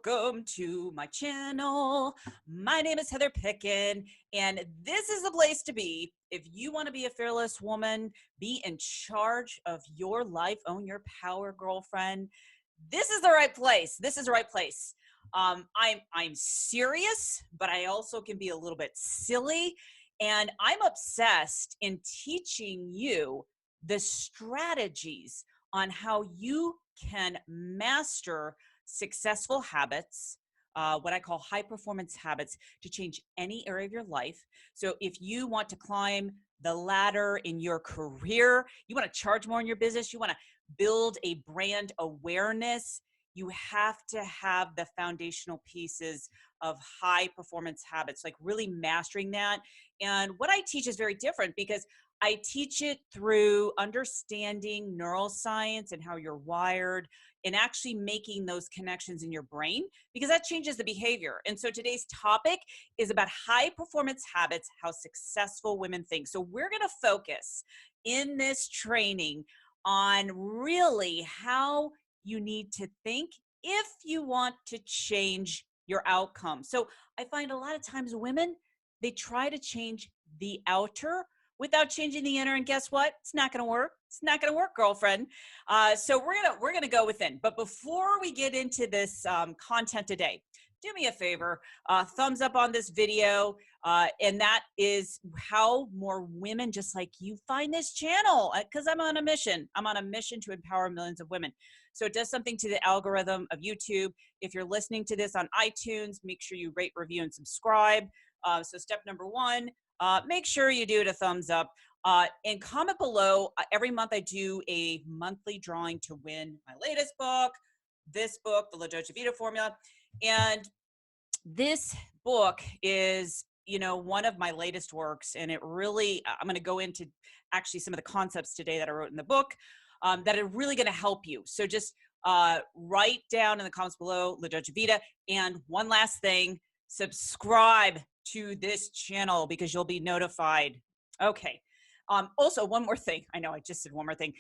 Welcome to my channel. My name is Heather Pickin, and this is the place to be if you want to be a fearless woman, be in charge of your life, own your power, girlfriend. This is the right place. This is the right place. I'm serious, but I also can be a little bit silly, and I'm obsessed in teaching you the strategies on how you can master successful habits, what I call high performance habits, to change any area of your life. So if you want to climb the ladder in your career, you want to charge more in your business, you want to build a brand awareness, you have to have the foundational pieces of high performance habits, like really mastering that. And what I teach is very different because I teach it through understanding neuroscience and how you're wired and actually making those connections in your brain, because that changes the behavior. And so today's topic is about high performance habits, how successful women think. So we're going to focus in this training on really how you need to think if you want to change your outcome. So I find a lot of times women, they try to change the outer without changing the inner, and guess what? It's not going to work. It's not going to work, girlfriend. So we're gonna go within. But before we get into this content today, do me a favor, thumbs up on this video, and that is how more women just like you find this channel, because I'm on a mission. I'm on a mission to empower millions of women. So it does something to the algorithm of YouTube. If you're listening to this on iTunes, make sure you rate, review, and subscribe. So step number one, make sure you do it a thumbs up. And comment below. Every month I do a monthly drawing to win my latest book, this book, The La Dolce Vita Formula. And this book is, one of my latest works. And it really, I'm going to go into actually some of the concepts today that I wrote in the book that are really going to help you. So just write down in the comments below, La Dolce Vita. And one last thing, subscribe to this channel because you'll be notified. Okay. Also, one more thing. I know I just said one more thing.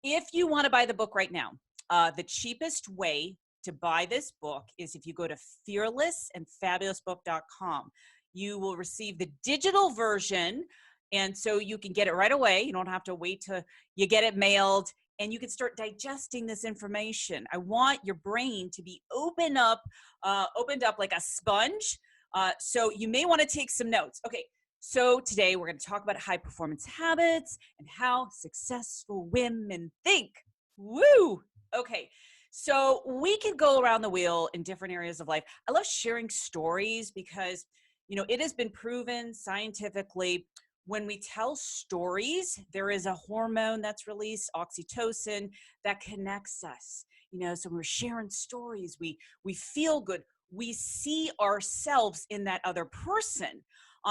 If you want to buy the book right now, the cheapest way to buy this book is if you go to fearlessandfabulousbook.com. You will receive the digital version, and so you can get it right away. You don't have to wait till you get it mailed, and you can start digesting this information. I want your brain to be opened up like a sponge. So you may want to take some notes. Okay. So today we're going to talk about high performance habits and how successful women think. Woo! Okay. So we can go around the wheel in different areas of life. I love sharing stories because, it has been proven scientifically when we tell stories, there is a hormone that's released, oxytocin, that connects us. So when we're sharing stories, we feel good. We see ourselves in that other person.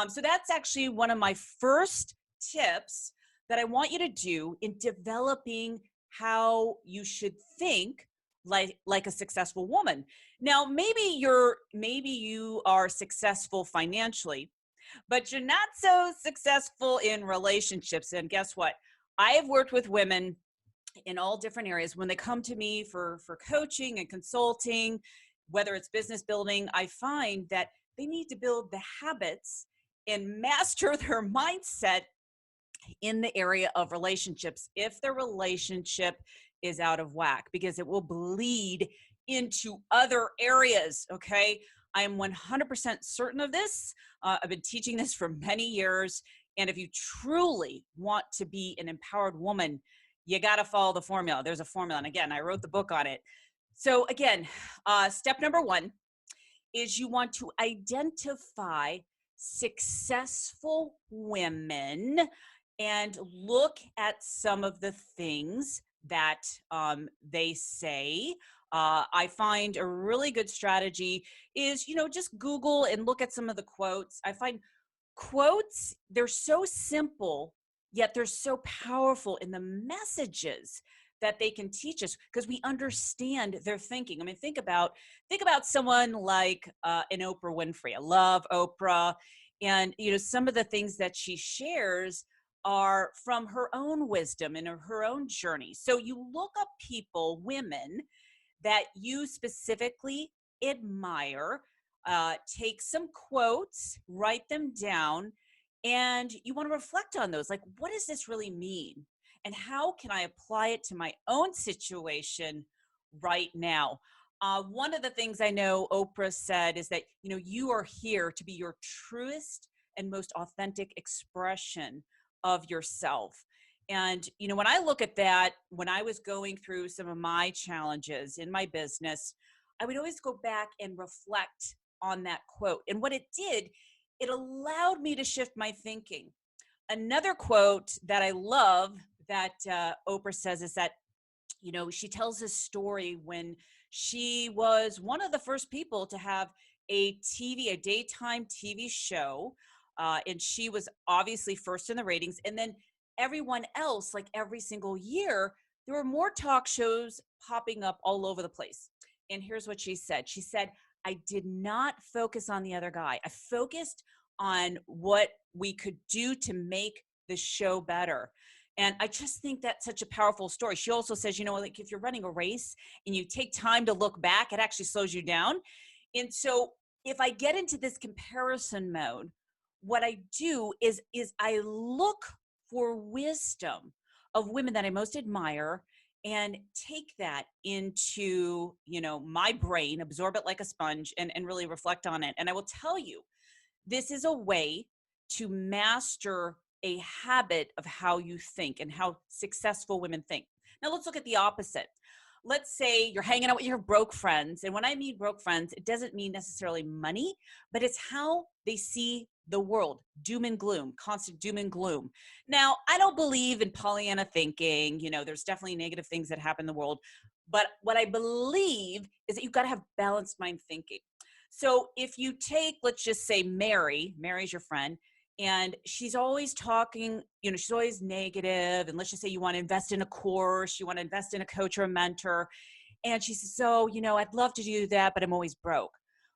So that's actually one of my first tips that I want you to do in developing how you should think like a successful woman. Now, maybe you are successful financially, but you're not so successful in relationships. And guess what? I have worked with women in all different areas. When they come to me for coaching and consulting, whether it's business building, I find that they need to build the habits and master their mindset in the area of relationships if their relationship is out of whack, because it will bleed into other areas. Okay. I am 100% certain of this. I've been teaching this for many years. And if you truly want to be an empowered woman, you got to follow the formula. There's a formula. And again, I wrote the book on it. So again, step number one is you want to identify successful women and look at some of the things that they say. I find a really good strategy is, just Google and look at some of the quotes. I find quotes, they're so simple, yet they're so powerful in the messages that they can teach us because we understand their thinking. I mean, think about someone like an Oprah Winfrey. I love Oprah. And, some of the things that she shares are from her own wisdom and her own journey. So you look up people, women that you specifically admire, take some quotes, write them down, and you want to reflect on those. Like, what does this really mean? And how can I apply it to my own situation right now? One of the things I know Oprah said is that, you are here to be your truest and most authentic expression of yourself. And, when I look at that, when I was going through some of my challenges in my business, I would always go back and reflect on that quote. And what it did, it allowed me to shift my thinking. Another quote that I love that Oprah says is that, she tells a story when she was one of the first people to have a daytime TV show. And she was obviously first in the ratings. And then everyone else, like every single year, there were more talk shows popping up all over the place. And here's what she said. She said, I did not focus on the other guy. I focused on what we could do to make the show better. And I just think that's such a powerful story. She also says, like if you're running a race and you take time to look back, it actually slows you down. And so if I get into this comparison mode, what I do is I look for wisdom of women that I most admire and take that into, my brain, absorb it like a sponge and really reflect on it. And I will tell you, this is a way to master a habit of how you think and how successful women think. Now let's look at the opposite. Let's say you're hanging out with your broke friends. And when I mean broke friends, it doesn't mean necessarily money, but it's how they see the world. Doom and gloom, constant doom and gloom. Now, I don't believe in Pollyanna thinking. There's definitely negative things that happen in the world. But what I believe is that you've got to have balanced mind thinking. So if you take, let's just say Mary's your friend, and she's always talking, she's always negative. And let's just say you want to invest in a course, you want to invest in a coach or a mentor. And she says, so, I'd love to do that, but I'm always broke.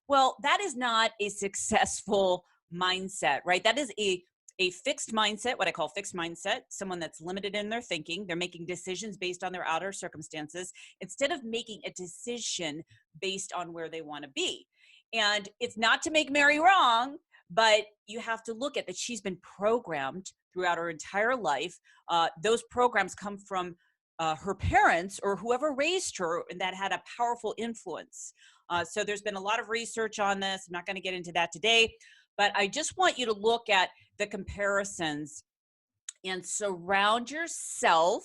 Well, that is not a successful mindset, right? That is a fixed mindset, what I call fixed mindset, someone that's limited in their thinking. They're making decisions based on their outer circumstances instead of making a decision based on where they want to be. And it's not to make Mary wrong, but you have to look at that she's been programmed throughout her entire life. Those programs come from her parents or whoever raised her, and that had a powerful influence. So there's been a lot of research on this. I'm not going to get into that today, but I just want you to look at the comparisons and surround yourself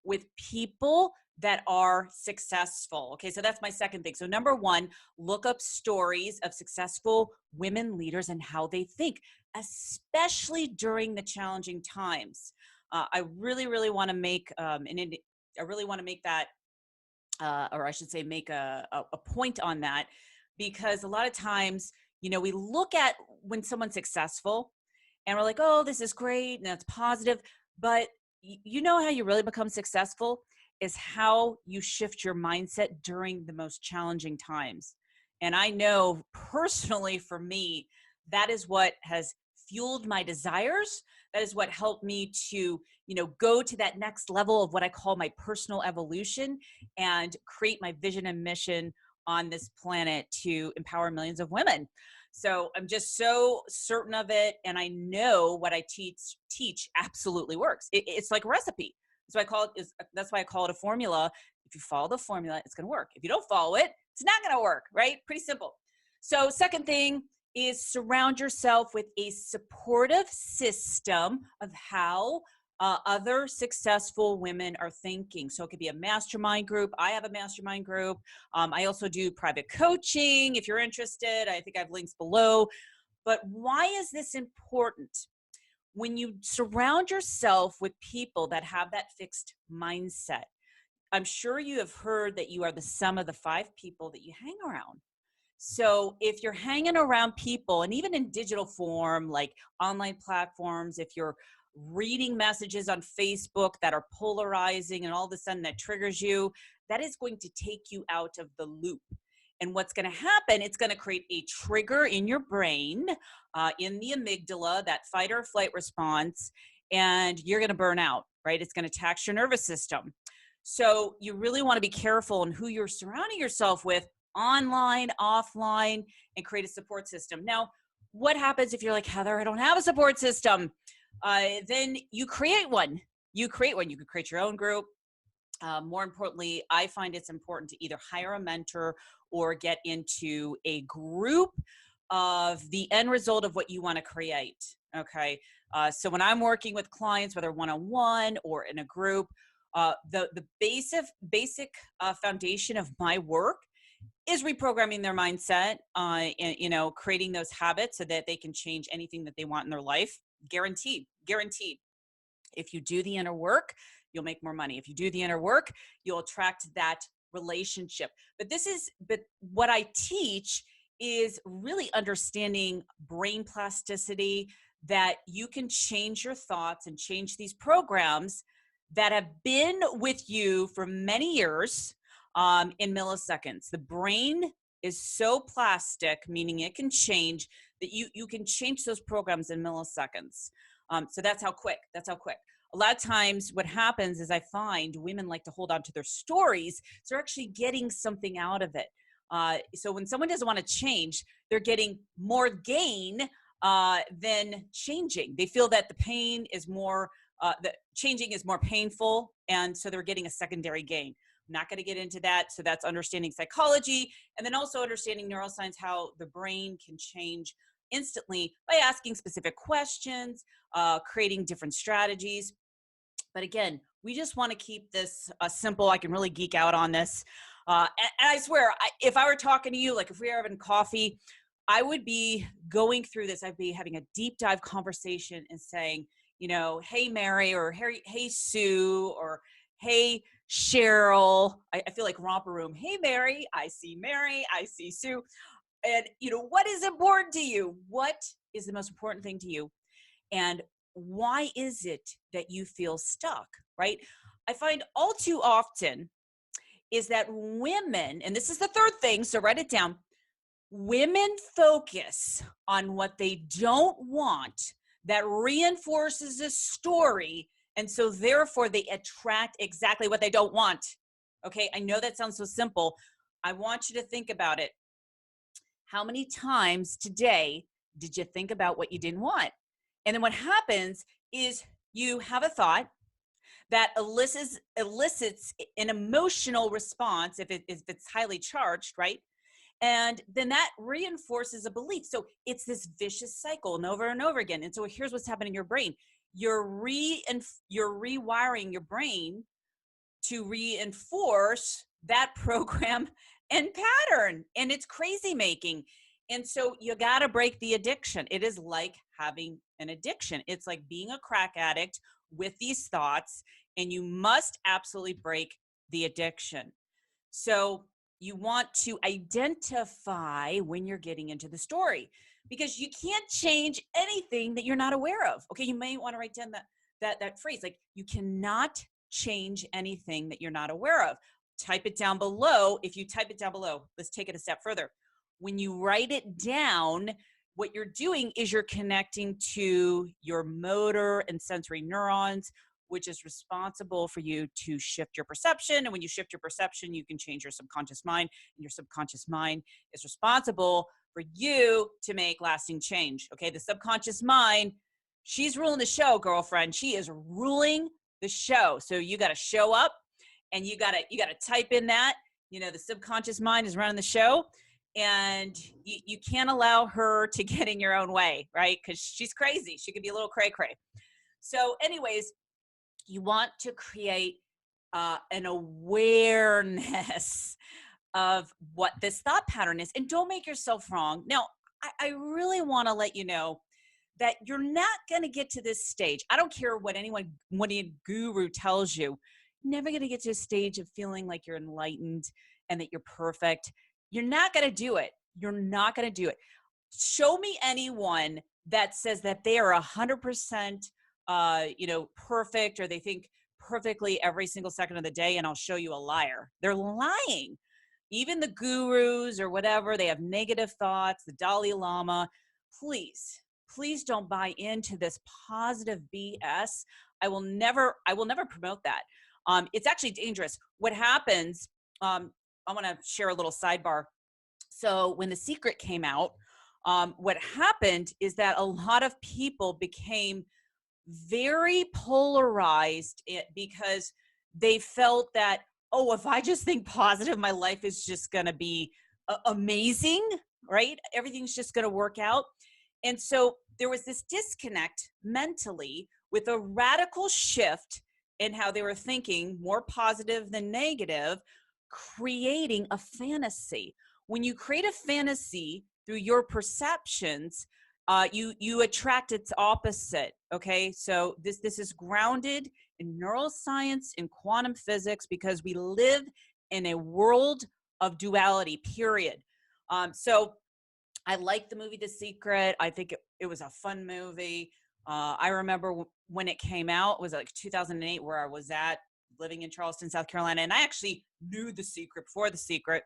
with people that are successful. Okay, so that's my second thing. So number one, look up stories of successful women leaders and how they think, especially during the challenging times. I really, really want to make I really want to make that, or I should say, make a point on that, because a lot of times, we look at when someone's successful and we're like, oh, this is great and that's positive. But how you really become successful is how you shift your mindset during the most challenging times. And I know personally for me, that is what has fueled my desires. That is what helped me to, go to that next level of what I call my personal evolution and create my vision and mission on this planet to empower millions of women. So I'm just so certain of it. And I know what I teach absolutely works. It's like a recipe. That's why I call it a formula. If you follow the formula, it's going to work. If you don't follow it, it's not going to work, right? Pretty simple. So second thing is surround yourself with a supportive system of how other successful women are thinking. So it could be a mastermind group. I have a mastermind group. I also do private coaching. If you're interested, I think I have links below. But why is this important? When you surround yourself with people that have that fixed mindset, I'm sure you have heard that you are the sum of the 5 people that you hang around. So if you're hanging around people, and even in digital form, like online platforms, if you're reading messages on Facebook that are polarizing and all of a sudden that triggers you, that is going to take you out of the loop. And what's going to happen, it's going to create a trigger in your brain, in the amygdala, that fight or flight response, and you're going to burn out, right? It's going to tax your nervous system. So you really want to be careful in who you're surrounding yourself with online, offline, and create a support system. Now, what happens if you're like, Heather, I don't have a support system? Then you create one. You create one. You can create your own group. More importantly, I find it's important to either hire a mentor or get into a group of the end result of what you want to create. Okay. So when I'm working with clients, whether one-on-one or in a group, the basic foundation of my work is reprogramming their mindset, and, you know, creating those habits so that they can change anything that they want in their life. Guaranteed, guaranteed. If you do the inner work, you'll make more money. If you do the inner work, you'll attract that relationship. But what I teach is really understanding brain plasticity, that you can change your thoughts and change these programs that have been with you for many years, in milliseconds. The brain is so plastic, meaning it can change, that you can change those programs in milliseconds. So that's how quick. A lot of times what happens is I find women like to hold on to their stories, so they're actually getting something out of it. So when someone doesn't want to change, they're getting more gain than changing. They feel that the pain is more, the changing is more painful, and so they're getting a secondary gain. I'm not going to get into that. So that's understanding psychology, and then also understanding neuroscience, how the brain can change instantly by asking specific questions, creating different strategies. But again, we just want to keep this simple. I can really geek out on this. And I swear, if I were talking to you, like if we were having coffee, I would be going through this. I'd be having a deep dive conversation and saying, you know, hey, Mary, or hey, Sue, or hey, Cheryl. I feel like Romper Room. Hey, Mary, I see Sue. And, you know, what is important to you? What is the most important thing to you? And why is it that you feel stuck, right? I find all too often is that women, and this is the third thing, so write it down, women focus on what they don't want that reinforces a story, and so therefore they attract exactly what they don't want. Okay, I know that sounds so simple. I want you to think about it. How many times today did you think about what you didn't want? And then what happens is you have a thought that elicits an emotional response if it's highly charged, right? And then that reinforces a belief. So it's this vicious cycle and over again. And so here's what's happening in your brain. You're rewiring your brain to reinforce that program and pattern, and it's crazy making. And so you got to break the addiction. It is like having an addiction. It's like being a crack addict with these thoughts, and you must absolutely break the addiction. So you want to identify when you're getting into the story, because you can't change anything that you're not aware of. Okay, you may want to write down that phrase, like, you cannot change anything that you're not aware of. Type it down below. If you type it down below, let's take it a step further. When you write it down, what you're doing is you're connecting to your motor and sensory neurons, which is responsible for you to shift your perception. And when you shift your perception, you can change your subconscious mind, and your subconscious mind is responsible for you to make lasting change. Okay, the subconscious mind, she's ruling the show, girlfriend. She is ruling the show. So you got to show up, and you got to type in that, you know, the subconscious mind is running the show, and you can't allow her to get in your own way, right? Because she's crazy. She could be a little cray cray. So anyways, you want to create an awareness of what this thought pattern is, and don't make yourself wrong. Now, I really want to let you know that you're not going to get to this stage. I don't care what any guru tells you. You're never going to get to a stage of feeling like you're enlightened and that you're perfect. You're not going to do it. You're not going to do it. Show me anyone that says that they are 100%, perfect, or they think perfectly every single second of the day, and I'll show you a liar. They're lying. Even the gurus or whatever, they have negative thoughts. The Dalai Lama, please don't buy into this positive BS. I will never promote that. It's actually dangerous. What happens, I want to share a little sidebar. So when The Secret came out, what happened is that a lot of people became very polarized because they felt that, oh, if I just think positive, my life is just going to be amazing, right? Everything's just going to work out. And so there was this disconnect mentally with a radical shift in how they were thinking, more positive than negative, creating a fantasy. When you create a fantasy through your perceptions, you attract its opposite. Okay, so this is grounded in neuroscience, in quantum physics, because we live in a world of duality. Period. So I like the movie The Secret. I think it was a fun movie. I remember when it came out, it was like 2008, where I was at living in Charleston, South Carolina, and I actually knew The Secret before The Secret.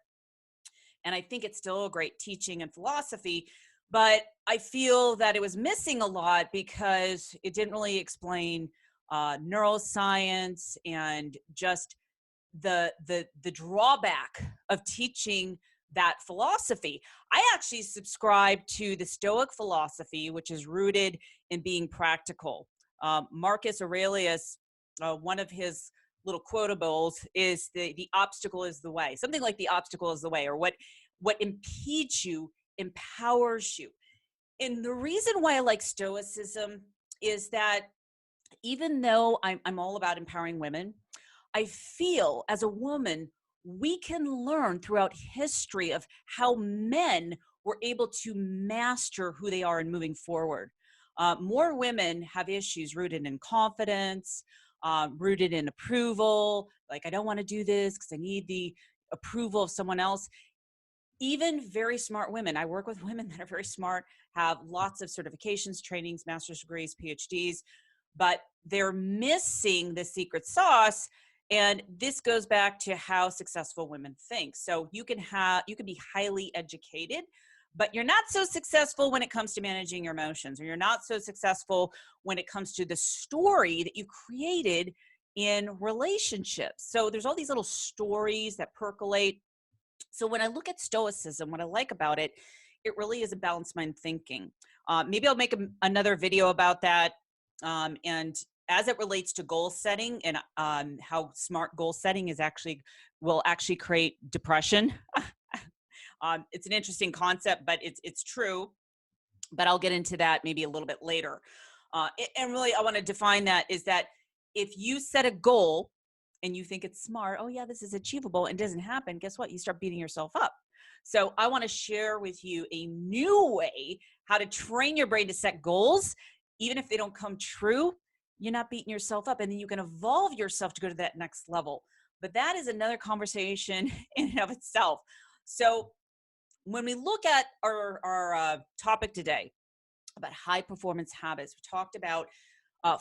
And I think it's still a great teaching and philosophy, but I feel that it was missing a lot because it didn't really explain neuroscience and just the drawback of teaching that philosophy. I actually subscribe to the Stoic philosophy, which is rooted in being practical. Marcus Aurelius, one of his little quotables is the obstacle is the way. Something like the obstacle is the way, or what impedes you empowers you. And the reason why I like Stoicism is that even though I'm all about empowering women, I feel as a woman, we can learn throughout history of how men were able to master who they are and moving forward. More women have issues rooted in confidence, rooted in approval. Like, I don't want to do this because I need the approval of someone else. Even very smart women, I work with women that are very smart, have lots of certifications, trainings, master's degrees, PhDs, but they're missing the secret sauce. And this goes back to how successful women think. So you can be highly educated, but you're not so successful when it comes to managing your emotions, or you're not so successful when it comes to the story that you created in relationships. So there's all these little stories that percolate. So when I look at Stoicism, what I like about it, it really is a balanced mind thinking. Maybe I'll make another video about that. And as it relates to goal setting and how smart goal setting will actually create depression. It's an interesting concept, but it's true. But I'll get into that maybe a little bit later. And really, I want to define that is that if you set a goal and you think it's smart, oh yeah, this is achievable, and doesn't happen, guess what? You start beating yourself up. So I want to share with you a new way how to train your brain to set goals. Even if they don't come true, you're not beating yourself up, and then you can evolve yourself to go to that next level. But that is another conversation in and of itself. So when we look at our topic today about high performance habits, we talked about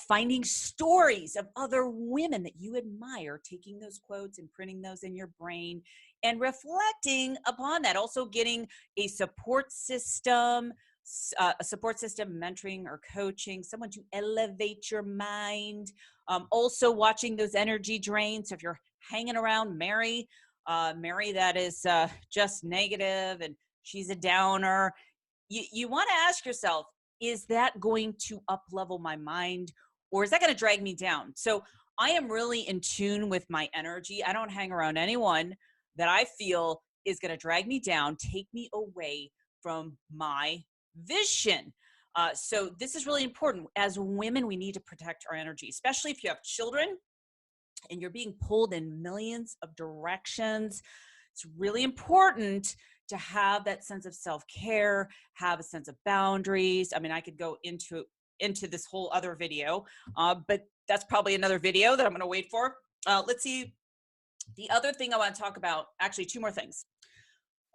finding stories of other women that you admire, taking those quotes and printing those in your brain and reflecting upon that. Also getting a support system, mentoring or coaching, someone to elevate your mind. Also watching those energy drains. So if you're hanging around Mary that is just negative and she's a downer, you want to ask yourself, is that going to up level my mind, or is that going to drag me down? So I am really in tune with my energy. I don't hang around anyone that I feel is going to drag me down, take me away from my vision. So this is really important. As women, we need to protect our energy, especially if you have children and you're being pulled in millions of directions. It's really important to have that sense of self-care, have a sense of boundaries. I mean, I could go into this whole other video, but that's probably another video that I'm going to wait for. Let's see. The other thing I want to talk about, actually two more things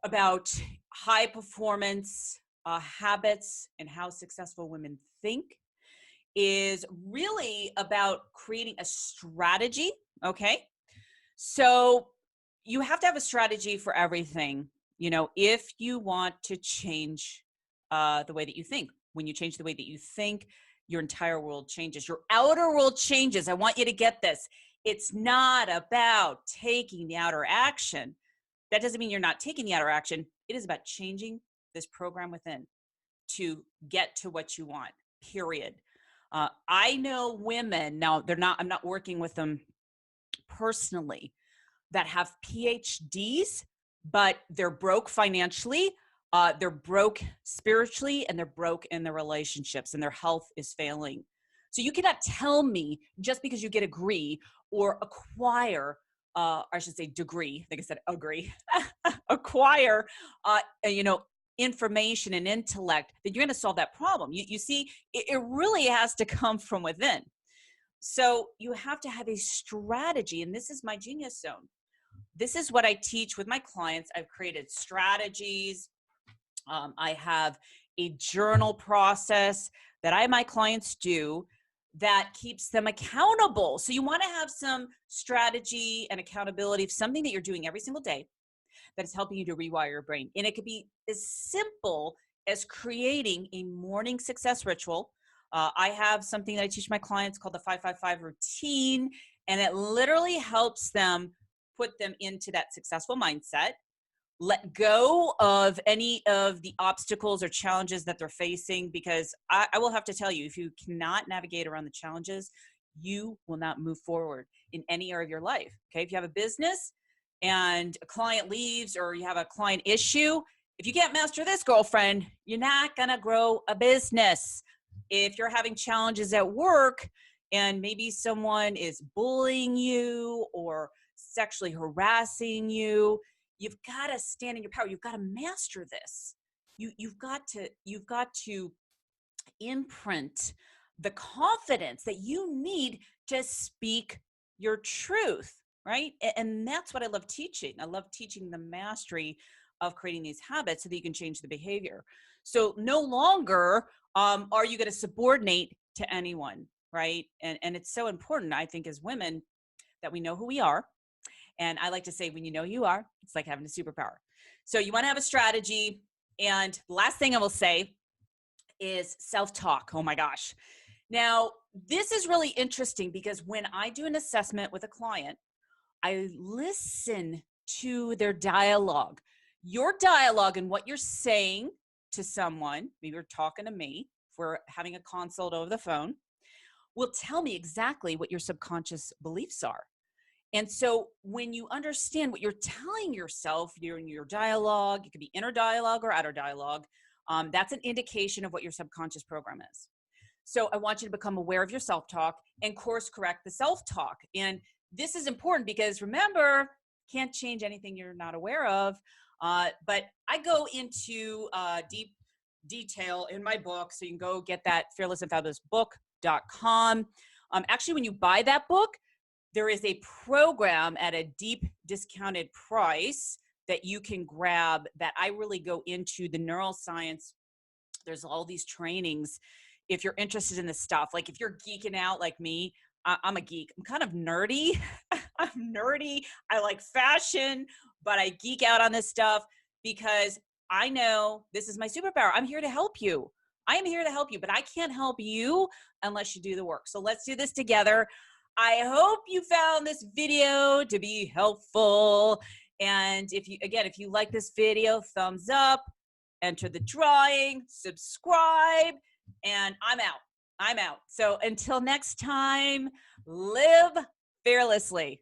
about high performance habits and how successful women think, is really about creating a strategy. Okay. So you have to have a strategy for everything, if you want to change the way that you think. When you change the way that you think, your entire world changes. Your outer world changes. I want you to get this. It's not about taking the outer action. That doesn't mean you're not taking the outer action. It is about changing this program within to get to what you want, period. I know women, now I'm not working with them personally, that have PhDs, but they're broke financially, they're broke spiritually, and they're broke in their relationships, and their health is failing. So you cannot tell me just because you get a degree or acquire, I should say degree, I think I said agree, acquire, information and intellect, that you're going to solve that problem. You see, it really has to come from within. So you have to have a strategy, and this is my genius zone. This is what I teach with my clients. I've created strategies. I have a journal process that my clients do that keeps them accountable. So you want to have some strategy and accountability of something that you're doing every single day that is helping you to rewire your brain. And it could be as simple as creating a morning success ritual. I have something that I teach my clients called the 555 routine, and it literally helps them put them into that successful mindset, let go of any of the obstacles or challenges that they're facing, because I will have to tell you, if you cannot navigate around the challenges, you will not move forward in any area of your life. Okay. If you have a business and a client leaves, or you have a client issue, if you can't master this, girlfriend, you're not going to grow a business. If you're having challenges at work and maybe someone is bullying you or sexually harassing you, you've got to stand in your power. You've got to master this. You've got to imprint the confidence that you need to speak your truth, right? And that's what I love teaching. I love teaching the mastery of creating these habits so that you can change the behavior. So no longer are you going to subordinate to anyone, right? And it's so important, I think, as women, that we know who we are. And I like to say, when you know who you are, it's like having a superpower. So you want to have a strategy. And the last thing I will say is self-talk. Oh my gosh. Now, this is really interesting, because when I do an assessment with a client, I listen to their dialogue. Your dialogue and what you're saying to someone, maybe you're talking to me, if we're having a consult over the phone, will tell me exactly what your subconscious beliefs are. And so when you understand what you're telling yourself during your dialogue, it could be inner dialogue or outer dialogue, that's an indication of what your subconscious program is. So I want you to become aware of your self-talk and course correct the self-talk. And this is important because, remember, can't change anything you're not aware of. But I go into deep detail in my book. So you can go get that, fearlessandfabulousbook.com. Actually, when you buy that book, there is a program at a deep discounted price that you can grab, that I really go into the neuroscience. There's all these trainings. If you're interested in this stuff, like if you're geeking out like me, I'm a geek. I'm kind of nerdy. I'm nerdy. I like fashion, but I geek out on this stuff because I know this is my superpower. I'm here to help you. I am here to help you, but I can't help you unless you do the work. So let's do this together. I hope you found this video to be helpful. And if you like this video, thumbs up, enter the drawing, subscribe, and I'm out. So until next time, live fearlessly.